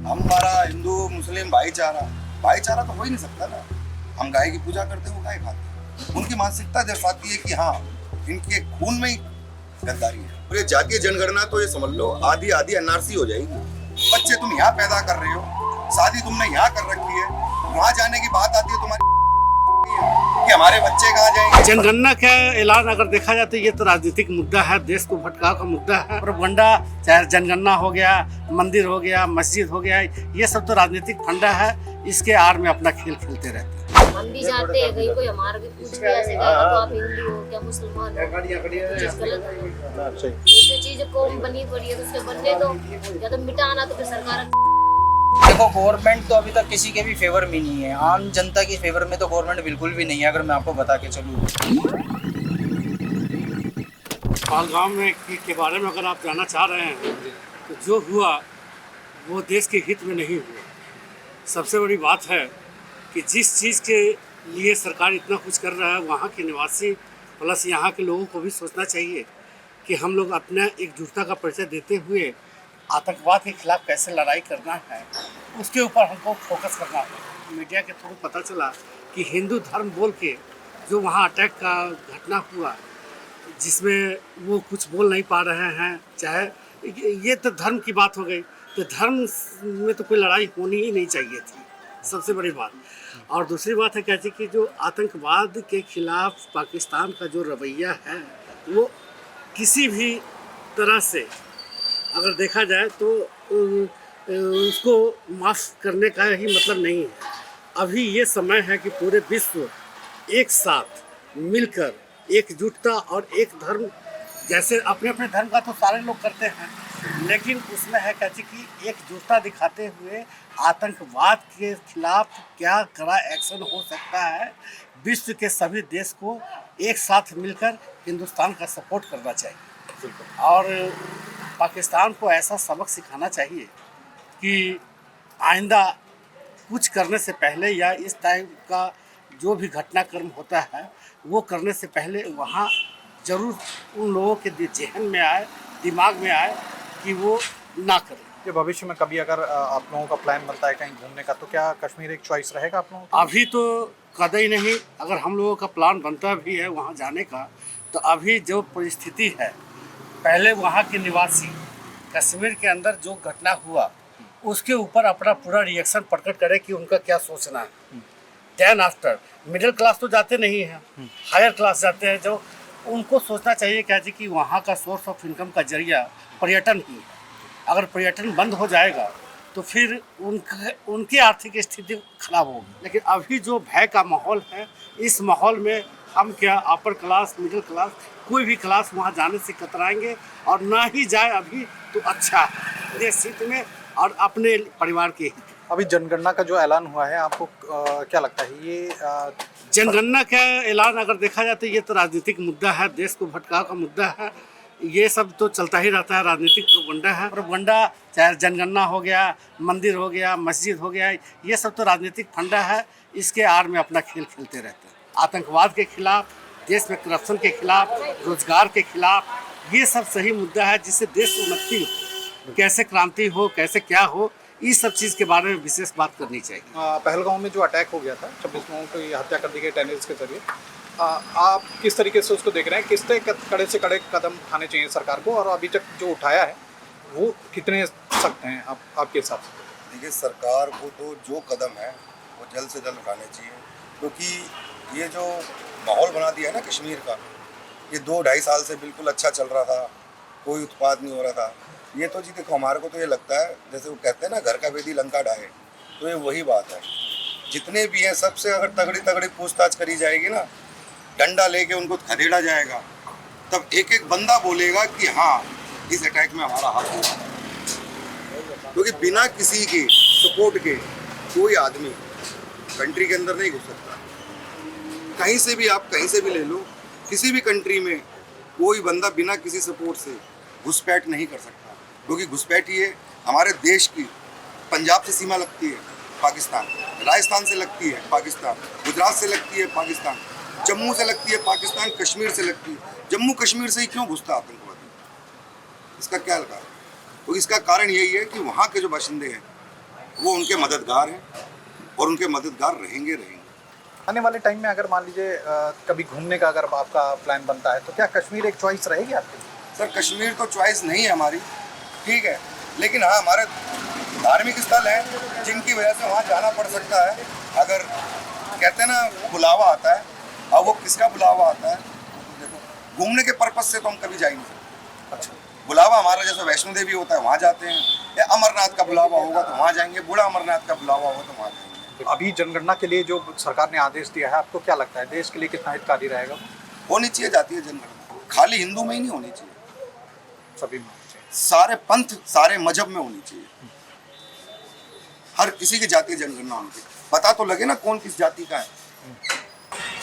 हमारा हिंदू मुस्लिम भाईचारा भाईचारा तो हो ही नहीं सकता ना। हम गाय की पूजा करते हैं, वो गाय खाते हैं। उनकी मानसिकता दर्शाती है कि हाँ, इनके खून में ही गद्दारी है। और ये जातीय जनगणना तो ये समझ लो आधी आधी एनआरसी हो जाएगी। बच्चे तुम यहाँ पैदा कर रहे हो, शादी तुमने यहाँ कर रखी है, वहाँ जाने की बात आती है तुम्हारी कि हमारे बच्चे कहाँ जाएंगे। जनगणना का ऐलान अगर देखा जाए तो ये तो राजनीतिक मुद्दा है, देश को भटकाव का मुद्दा है। प्रोपगंडा, चाहे जनगणना हो गया, मंदिर हो गया, मस्जिद हो गया, ये सब तो राजनीतिक फंडा है। इसके आड़ में अपना खेल खेलते रहते हैं। हम भी जाते हैं, कहीं कोई हमारा भी कुछ भी ऐसे कहेगा तो आप हिंदू हो क्या मुसलमान हो, चीज गलत है। ये जो चीज कौम बनी पड़ी है तो उसके बनने दो, या तो मिटाना तो फिर सरकार। देखो, गवर्नमेंट तो अभी तक किसी के भी फेवर में नहीं है, आम जनता की फेवर में तो गवर्नमेंट बिल्कुल भी नहीं है। अगर मैं आपको बता के चलूँ, पहलगाम में के बारे में अगर आप जानना चाह रहे हैं तो जो हुआ वो देश के हित में नहीं हुआ। सबसे बड़ी बात है कि जिस चीज़ के लिए सरकार इतना कुछ कर रहा है, वहाँ के निवासी प्लस यहाँ के लोगों को भी सोचना चाहिए कि हम लोग अपना एकजुटता का परिचय देते हुए आतंकवाद के खिलाफ कैसे लड़ाई करना है, उसके ऊपर हमको फोकस करना है। मीडिया के थ्रू पता चला कि हिंदू धर्म बोल के जो वहाँ अटैक का घटना हुआ, जिसमें वो कुछ बोल नहीं पा रहे हैं, चाहे ये तो धर्म की बात हो गई, तो धर्म में तो कोई लड़ाई होनी ही नहीं चाहिए थी, सबसे बड़ी बात। और दूसरी बात है कहती कि जो आतंकवाद के खिलाफ पाकिस्तान का जो रवैया है, वो किसी भी तरह से अगर देखा जाए तो उसको माफ़ करने का ही मतलब नहीं है। अभी ये समय है कि पूरे विश्व एक साथ मिलकर एकजुटता और एक धर्म, जैसे अपने अपने धर्म का तो सारे लोग करते हैं, लेकिन उसमें है कहते कि एकजुटता दिखाते हुए आतंकवाद के खिलाफ क्या कड़ा एक्शन हो सकता है। विश्व के सभी देश को एक साथ मिलकर हिंदुस्तान का सपोर्ट करना चाहिए और पाकिस्तान को ऐसा सबक सिखाना चाहिए कि आइंदा कुछ करने से पहले या इस टाइप का जो भी घटनाक्रम होता है वो करने से पहले वहाँ ज़रूर उन लोगों के जहन में आए, दिमाग में आए कि वो ना करें। कि भविष्य में कभी अगर आप लोगों का प्लान बनता है कहीं घूमने का, तो क्या कश्मीर एक चॉइस रहेगा आप लोगों का? अभी तो कतई नहीं। अगर हम लोगों का प्लान बनता भी है वहाँ जाने का, तो अभी जो परिस्थिति है, पहले वहाँ के निवासी कश्मीर के अंदर जो घटना हुआ उसके ऊपर अपना पूरा रिएक्शन प्रकट करें कि उनका क्या सोचना है। देन आफ्टर मिडिल क्लास तो जाते नहीं हैं, हायर क्लास जाते हैं, जो उनको सोचना चाहिए क्या जी कि वहाँ का सोर्स ऑफ इनकम का जरिया पर्यटन ही है। अगर पर्यटन बंद हो जाएगा तो फिर उनकी आर्थिक स्थिति खराब होगी। लेकिन अभी जो भय का माहौल है, इस माहौल में हम क्या अपर क्लास, मिडिल क्लास, कोई भी क्लास वहाँ जाने से कतराएंगे और ना ही जाए अभी तो अच्छा है देश हित में और अपने परिवार के हित। अभी जनगणना का जो ऐलान हुआ है, आपको क्या लगता है ये जनगणना का ऐलान अगर देखा जाए तो ये तो राजनीतिक मुद्दा है, देश को भटकाव का मुद्दा है। ये सब तो चलता ही रहता है, राजनीतिक प्रोपगंडा है। प्रोपगंडा, चाहे जनगणना हो गया, मंदिर हो गया, मस्जिद हो गया, ये सब तो राजनीतिक फंडा है। इसके आड़ में अपना खेल खेलते रहते हैं। आतंकवाद के खिलाफ, देश में करप्शन के खिलाफ, रोजगार के खिलाफ, ये सब सही मुद्दा है जिससे देश की उन्नति हो, कैसे क्रांति हो, कैसे क्या हो, इस सब चीज़ के बारे में विशेष बात करनी चाहिए। पहलगाम में जो अटैक हो गया था, 26 लोगों की हत्या कर दी गई टेररिस्ट के जरिए, आप किस तरीके से उसको देख रहे हैं? किस तरह कड़े से कड़े कदम उठाने चाहिए सरकार को, और अभी तक जो उठाया है वो कितने सख्त हैं आपके हिसाब से? देखिए, सरकार को तो जो कदम है वो जल्द से जल्द उठाने चाहिए, क्योंकि ये जो माहौल बना दिया है ना कश्मीर का, ये 2-2.5 साल से बिल्कुल अच्छा चल रहा था, कोई उत्पाद नहीं हो रहा था। ये तो जी देखो, हमारे को तो ये लगता है जैसे वो कहते हैं ना, घर का वेदी लंका ढाए, तो ये वही बात है। जितने भी हैं सबसे अगर तगड़ी तगड़ी पूछताछ करी जाएगी ना, डंडा लेके उनको खदेड़ा जाएगा, तब एक एक बंदा बोलेगा कि हाँ, इस अटैक में हमारा हाथ हुआ। क्योंकि बिना किसी के सपोर्ट के कोई आदमी कंट्री के अंदर नहीं घुस सकता। कहीं से भी आप कहीं से भी ले लो, किसी भी कंट्री में कोई बंदा बिना किसी सपोर्ट से घुसपैठ नहीं कर सकता, क्योंकि घुसपैठ ये हमारे देश की पंजाब से सीमा लगती है पाकिस्तान, राजस्थान से लगती है पाकिस्तान, गुजरात से लगती है पाकिस्तान, जम्मू से लगती है पाकिस्तान, कश्मीर से लगती है। जम्मू कश्मीर से ही क्यों घुसता आतंकवादी? इसका क्या कारण? तो इसका कारण यही है कि वहाँ के जो बाशिंदे हैं वो उनके मददगार हैं और उनके मददगार रहेंगे। आने वाले टाइम में अगर मान लीजिए कभी घूमने का अगर आपका प्लान बनता है तो क्या कश्मीर एक चॉइस रहेगी आपकी? सर कश्मीर तो चॉइस नहीं है हमारी, ठीक है, लेकिन हाँ हमारे धार्मिक स्थल हैं जिनकी वजह से वहाँ जाना पड़ सकता है। अगर कहते हैं ना बुलावा आता है, और वो किसका बुलावा आता है, देखो घूमने के पर्पज से तो हम कभी जा ही नहीं सकते। अच्छा, बुलावा हमारा जैसे वैष्णो देवी होता है वहाँ जाते हैं, या अमरनाथ का बुलावा होगा तो वहाँ जाएंगे, बूढ़ा अमरनाथ का बुलावा होगा तो वहाँ जाएंगे। अभी जनगणना के लिए जो सरकार ने आदेश दिया है, आपको क्या लगता है देश के लिए कितना हितकारी रहेगा? होनी चाहिए जाती है जनगणना, खाली हिंदू में ही नहीं होनी चाहिए, सभी में होनी चाहिए। सारे पंथ सारे मजहब में होनी चाहिए, हर किसी की जातीय जनगणना होनी चाहिए, पता तो लगे ना कौन किस जाति का है।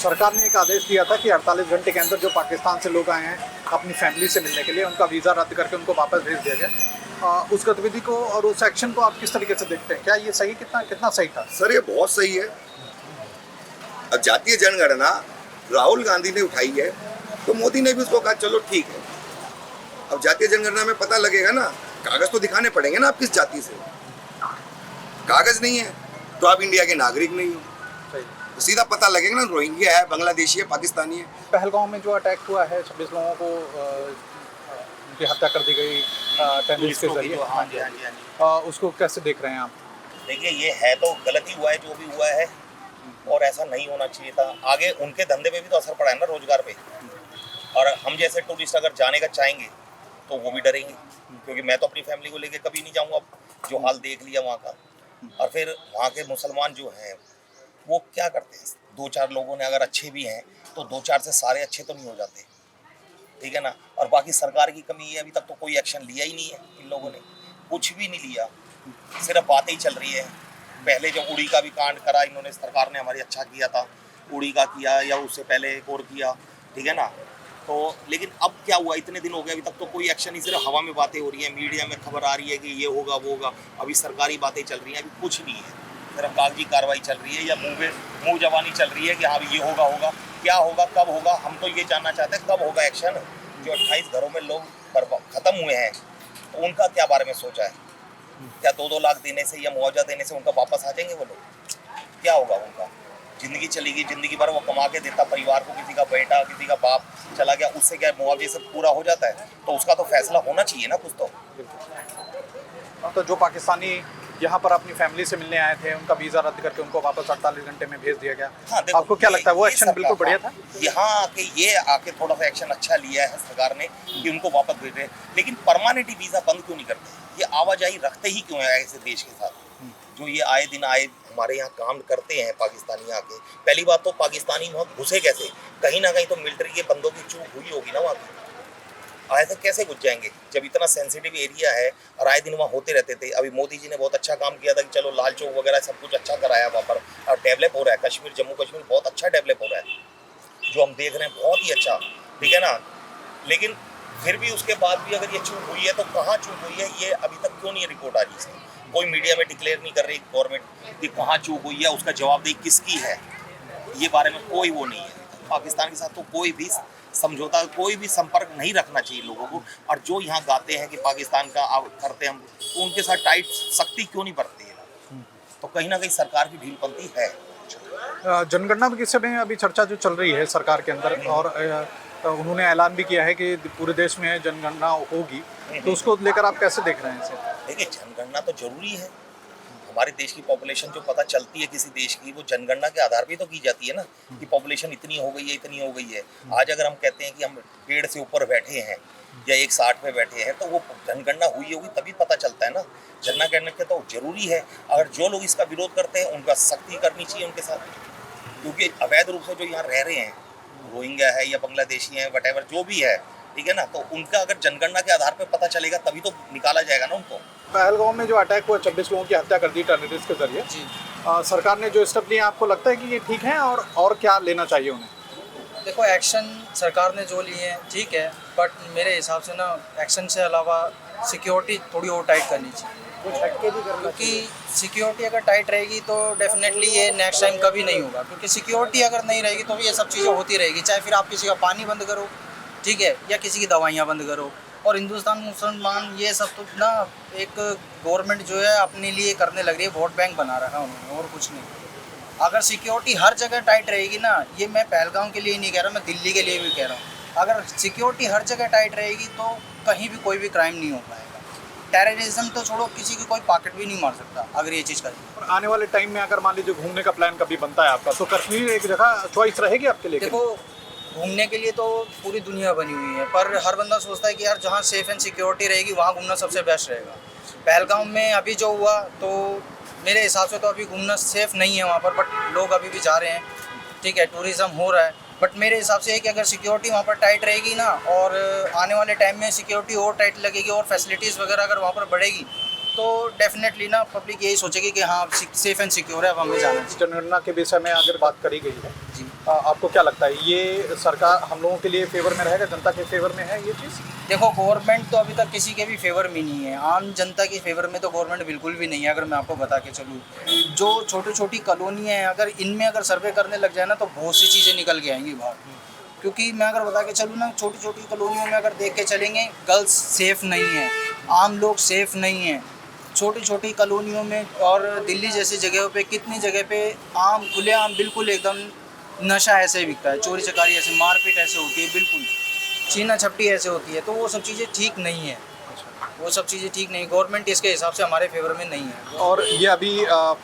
सरकार ने एक आदेश दिया था कि 48 घंटे के अंदर जो पाकिस्तान से लोग आए हैं अपनी फैमिली से मिलने के लिए, उनका वीज़ा रद्द करके उनको वापस भेज दिया गया। उस गतिविधि को और उस एक्शन को आप किस तरीके से देखते हैं? क्या ये सही, कितना सही था? सर ये बहुत सही है। अब जातीय जनगणना राहुल गांधी ने उठाई है तो मोदी ने भी उसको कहा चलो ठीक है। अब जातीय जनगणना में पता लगेगा ना, कागज तो दिखाने पड़ेंगे ना आप किस जाति से। कागज नहीं है तो आप इंडिया के नागरिक नहीं हो, तो सीधा पता लगेगा ना रोहिंग्या है, बांग्लादेशी है, पाकिस्तानी है। पहलगाम में जो अटैक हुआ है 26 लोगों को उनकी हत्या कर दी गई टेररिस्ट के जरिए, हाँ जी। उसको कैसे देख रहे हैं आप? देखिए ये है तो गलत ही हुआ है जो भी हुआ है, और ऐसा नहीं होना चाहिए था। आगे उनके धंधे पे भी तो असर पड़ा है ना, रोजगार पे। और हम जैसे टूरिस्ट अगर जाने का चाहेंगे तो वो भी डरेंगे, क्योंकि मैं तो अपनी फैमिली को लेके कभी नहीं जाऊँगा। जो हाल देख लिया वहाँ का, और फिर वहाँ के मुसलमान जो हैं वो क्या करते हैं, 2-4 लोगों ने अगर अच्छे भी हैं तो 2-4 से सारे अच्छे तो नहीं हो जाते, ठीक है ना। और बाकी सरकार की कमी है, अभी तक तो कोई एक्शन लिया ही नहीं है इन लोगों ने, कुछ भी नहीं लिया, सिर्फ बातें ही चल रही है। पहले जब उड़ी का भी कांड करा इन्होंने, सरकार ने हमारी अच्छा किया था, उड़ी का किया या उससे पहले एक और किया, ठीक है ना। तो लेकिन अब क्या हुआ, इतने दिन हो गए अभी तक तो कोई एक्शन नहीं, सिर्फ हवा में बातें हो रही है, मीडिया में खबर आ रही है कि ये होगा वो होगा, अभी सरकारी बातें चल रही हैं, अभी कुछ नहीं है, सिर्फ कागजी कार्रवाई चल रही है या मुँह जबानी चल रही है कि हाँ ये होगा होगा। क्या होगा, कब होगा, हम तो ये जानना चाहते हैं कब होगा एक्शन। जो 28 घरों में लोग खत्म हुए हैं तो उनका क्या बारे में सोचा है? क्या 2-2 लाख देने से या मुआवजा देने से उनका वापस आ जाएंगे वो लोग? क्या होगा उनका? जिंदगी चलेगी, जिंदगी भर वो कमा के देता परिवार को, किसी का बेटा किसी का बाप चला गया, उससे क्या मुआवजे से पूरा हो जाता है? तो उसका तो फैसला होना चाहिए ना कुछ तो जो पाकिस्तानी यहाँ पर अपनी फैमिली से मिलने आए थे उनका वीज़ा रद्द करके उनको वापस 48 घंटे में भेज दिया गया। हाँ, आपको क्या लगता है वो एक्शन बिल्कुल बढ़िया था? यहाँ आके थोड़ा सा एक्शन अच्छा लिया है सरकार ने कि उनको वापस भेज रहे, लेकिन परमानेंट वीज़ा बंद क्यों नहीं करते? ये आवाजाही रखते ही क्यों है ऐसे देश के साथ? जो ये आए दिन हमारे यहाँ काम करते हैं पाकिस्तानी आके, पहली बात तो पाकिस्तानी वहाँ घुसे कैसे? कहीं ना कहीं तो मिलिट्री के बंदों की चूक हुई होगी ना वहाँ की, आए थे कैसे घुस जाएंगे जब इतना सेंसिटिव एरिया है और आए दिन वहाँ होते रहते थे। अभी मोदी जी ने बहुत अच्छा काम किया था कि चलो लाल चौक वगैरह सब कुछ अच्छा कराया वहाँ पर, और डेवलप हो रहा है कश्मीर, जम्मू कश्मीर बहुत अच्छा डेवलप हो रहा है जो हम देख रहे हैं, बहुत ही अच्छा, ठीक है ना। लेकिन फिर भी उसके बाद भी अगर ये चूक हुई है तो कहाँ चूक हुई है ये अभी तक क्यों नहीं रिपोर्ट आ रही है? कोई मीडिया में डिक्लेयर नहीं कर रही गवर्नमेंट कि कहाँ चूक हुई है, उसका जवाबदेही किसकी है, ये बारे में कोई वो नहीं है। पाकिस्तान के साथ तो कोई भी समझौता, कोई भी संपर्क नहीं रखना चाहिए लोगों को। और जो यहाँ गाते हैं कि पाकिस्तान का करते हम, तो उनके साथ टाइट सख्ती क्यों नहीं बरतती है? तो कहीं ना कहीं सरकार की ढीलपंथी है। जनगणना के विषय में अभी चर्चा जो चल रही है सरकार के अंदर, और उन्होंने ऐलान भी किया है कि पूरे देश में जनगणना होगी, तो उसको लेकर आप कैसे देख रहे हैं इसे? देखिए जनगणना तो जरूरी है, हमारे देश की पॉपुलेशन जो पता चलती है किसी देश की, वो जनगणना के आधार पे तो की जाती है ना कि पॉपुलेशन इतनी हो गई है, इतनी हो गई है। आज अगर हम कहते हैं कि हम 1.5 से ऊपर बैठे हैं या 160 पे बैठे हैं तो वो जनगणना हुई होगी तभी पता चलता है ना। जनगणना करने के तो जरूरी है। अगर जो लोग इसका विरोध करते हैं उनका सख्ती करनी चाहिए उनके साथ, क्योंकि अवैध रूप से जो यहाँ रह रहे हैं, रोहिंग्या है या बांग्लादेशी है, वटेवर जो भी है, ठीक है ना, तो उनका अगर जनगणना के आधार पर पता चलेगा तभी तो निकाला जाएगा ना उनको। पहलगाम में जो अटैक हुआ, 26 लोगों की हत्या कर दी टेररिस्ट के जरिए, सरकार ने जो स्टेप लिया, आपको लगता है कि ये ठीक है और क्या लेना चाहिए उन्हें? देखो एक्शन सरकार ने जो लिए हैं ठीक है, बट मेरे हिसाब से ना एक्शन से अलावा सिक्योरिटी थोड़ी और टाइट करनी चाहिए, कुछ हटके भी करना, क्योंकि सिक्योरिटी अगर टाइट रहेगी तो डेफिनेटली ये नेक्स्ट टाइम कभी नहीं होगा। क्योंकि सिक्योरिटी अगर नहीं रहेगी तो ये सब चीज़ें होती रहेगी, चाहे फिर आप किसी का पानी बंद करो, ठीक है, या किसी की दवाइयाँ बंद करो, और हिंदुस्तान मुसलमान ये सब तो ना एक गवर्नमेंट जो है अपने लिए करने लग रही है, वोट बैंक बना रखा है उन्होंने, और कुछ नहीं। अगर सिक्योरिटी हर जगह टाइट रहेगी ना, ये मैं पहलगाम के लिए नहीं कह रहा, मैं दिल्ली के लिए भी कह रहा हूँ, अगर सिक्योरिटी हर जगह टाइट रहेगी तो कहीं भी कोई भी क्राइम नहीं हो पाएगा। टेररिज्म तो छोड़ो, किसी की कोई पॉकेट भी नहीं मार सकता अगर ये चीज़ करेगी। और आने वाले टाइम में अगर मान लीजिए घूमने का प्लान कभी बनता है आपका, तो कश्मीर एक जगह चॉइस रहेगी आपके लिए? देखो, घूमने के लिए तो पूरी दुनिया बनी हुई है, पर हर बंदा सोचता है कि यार जहाँ सेफ एंड सिक्योरिटी रहेगी वहाँ घूमना सबसे बेस्ट रहेगा। पहलगाम में अभी जो हुआ तो मेरे हिसाब से तो अभी घूमना सेफ़ नहीं है वहाँ पर, बट लोग अभी भी जा रहे हैं, ठीक है, टूरिज़्म हो रहा है। बट मेरे हिसाब से है कि अगर सिक्योरिटी वहाँ पर टाइट रहेगी ना, और आने वाले टाइम में सिक्योरिटी और टाइट लगेगी और फैसिलिटीज़ वगैरह अगर वहाँ पर बढ़ेगी, तो डेफिनेटली ना पब्लिक यही सोचेगी कि हाँ सेफ़ एंड सिक्योर है, अब हमें जाना चाहिए। जनगणना के विषय में अगर बात करी गई है, जी, आपको क्या लगता है ये सरकार हम लोगों के लिए फेवर में रहेगा, जनता के फेवर में है ये चीज़? देखो, गवर्नमेंट तो अभी तक किसी के भी फेवर में नहीं है, आम जनता के फेवर में तो गवर्नमेंट बिल्कुल भी नहीं है। अगर मैं आपको बता के चलूँ, जो छोटी छोटी कॉलोनियाँ हैं, अगर इनमें अगर सर्वे करने लग जाए ना तो बहुत सी चीज़ें निकल के आएंगी बाहर। क्योंकि मैं अगर बता के चलूँ ना, छोटी छोटी कॉलोनियों में अगर देख के चलेंगे, गर्ल्स सेफ़ नहीं हैं, आम लोग सेफ़ नहीं हैं छोटी छोटी कॉलोनियों में। और दिल्ली जैसी जगहों पे कितनी जगह पे आम खुलेआम बिल्कुल एकदम नशा ऐसे बिकता है, चोरी चकारी ऐसे, मारपीट ऐसे होती है, बिल्कुल छीना झपटी ऐसे होती है। तो वो सब चीज़ें ठीक नहीं है, वो सब चीज़ें ठीक नहीं। गवर्नमेंट इसके हिसाब से हमारे फेवर में नहीं है। और ये अभी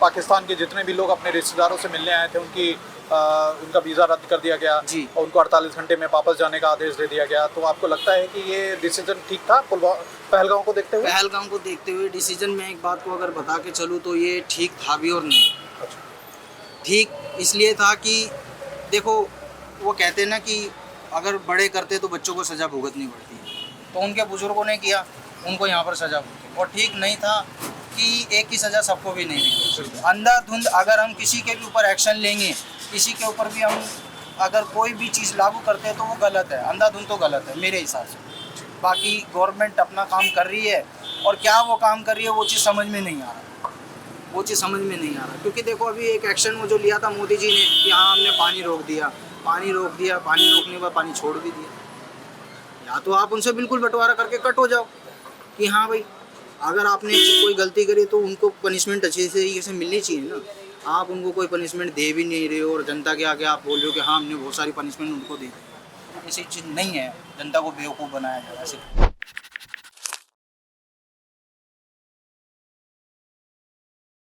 पाकिस्तान के जितने भी लोग अपने रिश्तेदारों से मिलने आए थे, उनका वीज़ा रद्द कर दिया गया जी, और उनको 48 घंटे में वापस जाने का आदेश दे दिया गया। तो आपको लगता है कि ये डिसीजन ठीक था पहलगाम को देखते हुए? पहलगाम को देखते हुए डिसीजन में एक बात को अगर बता के चलूँ तो ये ठीक था भी और नहीं। ठीक इसलिए था कि देखो, वो कहते हैं ना कि अगर बड़े करते तो बच्चों को सज़ा भुगतनी पड़ती है, तो उनके बुजुर्गों ने किया, उनको यहाँ पर सज़ा भुगती। और ठीक नहीं था कि एक ही सज़ा सबको भी नहीं मिलती। अंधाधुंध अगर हम किसी के भी ऊपर एक्शन लेंगे, किसी के ऊपर भी हम अगर कोई भी चीज़ लागू करते हैं तो वो गलत है, अंधाधुंध तो गलत है मेरे हिसाब से। बाकी गवर्नमेंट अपना काम कर रही है, और क्या वो काम कर रही है वो चीज़ समझ में नहीं आ रहा, वो चीज़ समझ में नहीं आ रहा। क्योंकि देखो, अभी एक एक्शन वो जो लिया था मोदी जी ने कि हाँ हमने पानी रोक दिया, पानी रोकने पर पानी छोड़ भी दिया। या तो आप उनसे बिल्कुल बंटवारा करके कट हो जाओ कि हाँ भाई, अगर आपने कोई गलती करी तो उनको पनिशमेंट अच्छे से मिलनी चाहिए ना। आप उनको कोई पनिशमेंट दे भी नहीं रहे हो और जनता के आगे आप बोल रहे हो कि हाँ हमने बहुत सारी पनिशमेंट उनको दी। ऐसी चीज़ नहीं है, जनता को बेवकूफ़ बनाया जा रहा है।